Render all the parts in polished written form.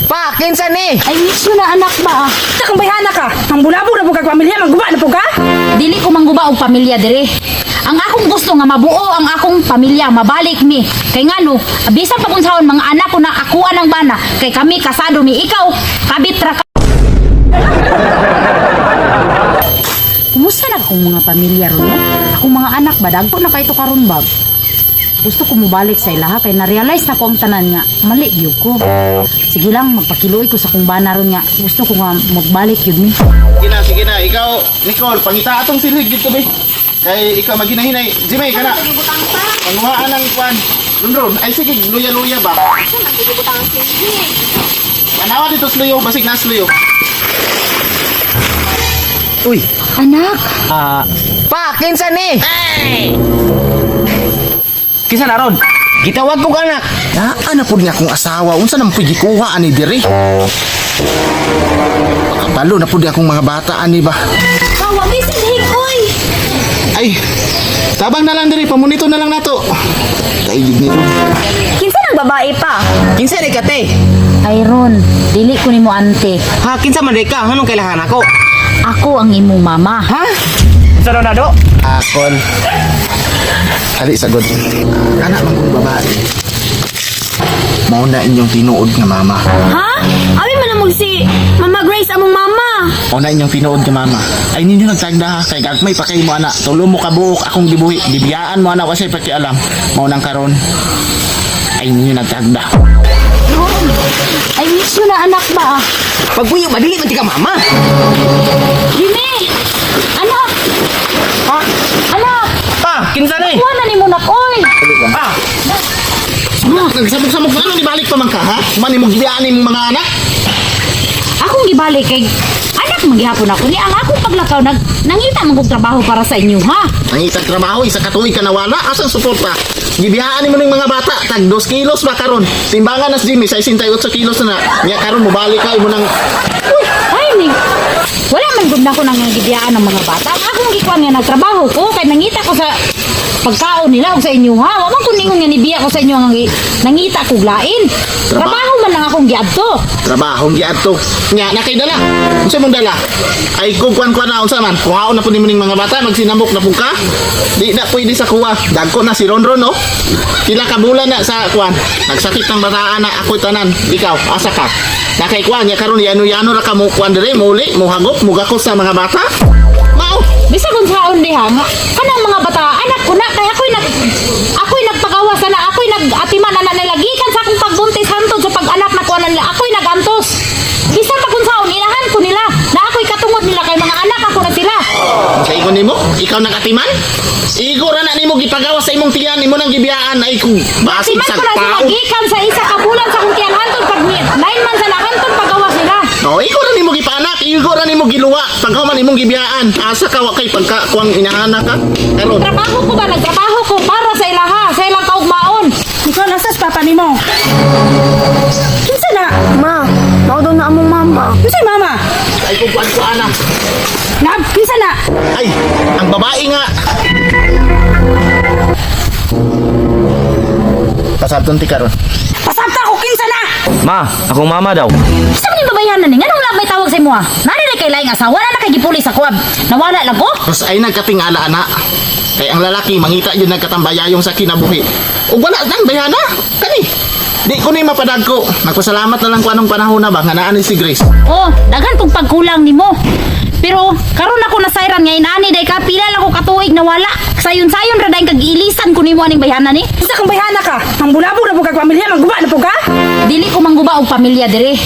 Pa, kinsa ni? Ay, miss yun na anak ba? Kang bayhana ka. Ang bulabo na po kag pamilya, magguba na po ka. Dili ko mangguba og pamilya dire. Ang akong gusto nga mabuo ang akong pamilya, mabalik mi. Kay ngano, bisan pa kung sahon mga anak ko na akuan ang bana, kay kami kasado mi ikaw, kabit ra ka. Kumusta na akong mga pamilya ron? Akong mga anak ba dagko na kay to karon bag? Gusto ko mubalik sa ilaha kay na-realize na ko ang tanan nga mali gyud ko. Sige lang magpakiluoy ko sa kong bana ron nga. Gusto ko nga magbalik gyud mi. Sige na. Ikaw, Nicole, pangita atong silig dito ba? Kay ikaw maginahinay. Jimay, kana. Panguhaan ng kwan. Ron. Ay sige, luya-luya ba? Manawa dito sluyo, basig na sluyo. Uy, Anak, pa, kinsa ni? Kinsa na ron? Gitawag ko ka anak. Ana po niya akong asawa. Unsa naman po gikuha ani diri? Makabalo na po di akong mga bata ani ba? kawa bisan hikoy. Ay, tabang na lang diri. Pamunito na lang nato. Kaigid nito. Kinsa nang babae pa? Kinsa ni ka te? Ay ron, dili ko nimo ante. Ha, kinsa man ka? Anong kailangan ako? Ako ang imong mama. Ha? Kinsa na do? Akon. Ali sagod. Anak man kong babae. Mao na inyong tinuod nga mama. Ha? Abi man namog si Mama Grace among mama. Mao na inyong tinuod nga mama. Ay ninyo nagtagda ha. Kay gagmay pa kay mo ana. Tulo mo kabuok akong gibuhi. Gibiyaan mo ana kasi pakialam. Mao nang karon. Ay ninyo nagtagda. Ay miss yun na anak ba? Pagpuyo, madili man ti ka mama. Dini! Anak! Ha? Anak! Pa, kinsa ni? Kuha na ni mo na koy! Pa, Nagsabog-sabog na ano ni balik pa man ka ha? Mani mo gibiyaan imong mga anak. Akong gibalik kay anak maghihapon ako ni ang akong paglakaw nangita man kog trabaho para sa inyo ha. Nangitag trabaho, isa katuig ka nawala. Asang suporta? Gibiyaan mo ng mga bata. Tag 2 kilos ba karon? Timbangan nas Jimmy, 68 kilos na. Niya karon mo balik ka imo nang Ay ni wala man gud na ko nang gibiyaan ng mga bata. Ang akong gikuan nga nagtrabaho ko kay nangita ko sa pagkaon nila og sa inyo ha. Wa man kun ningon nga nibiya ko sa inyo ang nangita kog lain. Trabaho man lang akong giadto. trabaho giadto. Nya na kay dala. Unsa mong dala? Ay kugkuan-kuan na unsa man. Kuhaon na pud nimo ning mga bata magsinamok na pud ka. Di na pwede sa kuha. Dagko na si Ronron no. Pila ka bulan na sa kuan. Nagsakit ng bataan na ako tanan. Ikaw asa ka? Na kay kuan nya karon yano-yano ra ka mo kuan dire muli mo hagop mo gakos sa mga bata. Mao. Bisa kung saon diha nga kanang mga bata anak ko na kay ako'y nagpagawas na ako'y nagatiman na nalagikan sa akong pagbuntis hantod sa pag-anak na kuan nila ako'y nagantos. Bisa pa kung saon inahan ko nila na ako'y katungod nila kay mga anak ako na sila. Sa igon nimo? Ikaw nagatiman? Igo ra na nimo gipagawas sa imong tiyan nimo nang gibiyaan ay kung basig Timan sa ko na sila tao. gikan sa isa ka bulan sa kung tiyan hantod pag 9 months na hantod pagawas nila. No, ikaw ra nimo gipanak, ikaw ra nimo giluwa. Pagkaw man imong gibiyaan, asa ka wa kay pagka kuang inaanak ka? Karon. Trabaho ko ba nagtrabaho ko para sa ilaha sa ilang kaugmaon. Ikaw nasas papa nimo. Kinsa na? Ma, mao daw na among mama. Kinsa mama? Ay kung kuan ko anak. Na, kinsa na? Ay, ang babae nga. Pasabton ti karon. Pasabta ko kinsa na? Ma, akong mama daw. Gusto mo yung babayan na ni? Anong lang may tawag sa imo ha? Nari na kay laing asawa na nakagipuli sa kuwab. Nawala lang ko? Tapos ay nagkatingala ana. Kay ang lalaki mangita yun nagkatambayayong sa kinabuhi. O wala nang bayana. Kani. Di ko ni mapadag ko. Nagpasalamat na lang ko anong panahon na ba nga naa ni si Grace. Oh, daghan kong pagkulang nimo. Pero karon ako nasayran nga inani day ka pila lang ko katuig na wala. Sayon-sayon ra day kag ilisan ko nimo aning bayhana ni. Kinsa kang bayhana ka? Ang bulabo na po kag pamilya, magguba na po ka? Dili ko mangguba og pamilya dire.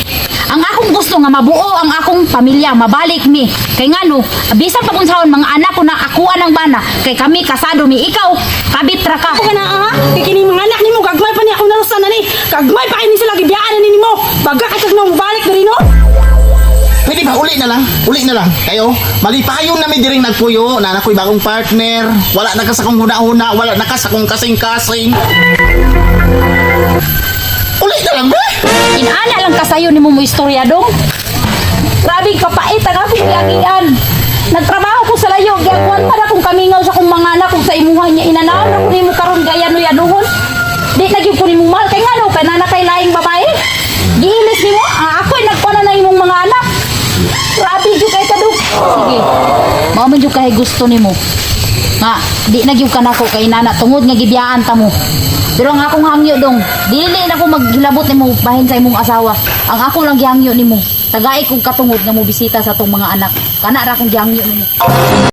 Ang akong gusto nga mabuo ang akong pamilya, mabalik mi. Kay ngano, bisan pa kung sahon mga anak ko na akuan ang bana, kay kami kasado mi ikaw, kabit ra ka. Ako na ha? Kay kini mga anak nimo gagmay pa ni ako narusan na ni. Gagmay pa kini sila gibiyaan ni nimo. Baga ka tag nang balik diri no? Pwede ba uli na lang? Uli na lang. Kayo, malipayon na may diring nagpuyo na ako'y bagong partner. Wala na ka sa kong huna-huna, wala na ka sa kong kasing-kasing. Uli na lang ba? Inana lang kasayo nimo mo istorya dong. Grabe kapait ang akong lagian. Nagtrabaho ko sa layo, gyakwan pa na kung kamingaw sa kong mga anak kung sa imuhan niya inanaw na ko nimo karon gayano yanuhon. Di na gyud ko nimo mahal kay ngano kana na kay laing babae. Giilis Grabe jud kay kaduk. Sige. Mao man jud kay gusto nimo. Nga, di na gyud ka nako kay nana tungod nga gibiyaan ta mo. Pero ang akong hangyo dong, dili na ako maghilabot nimo bahin sa imong asawa. Ang ako lang gihangyo nimo. Tagay kog katungod nga mo bisita sa tong mga anak. Kana ra akong gihangyo nimo.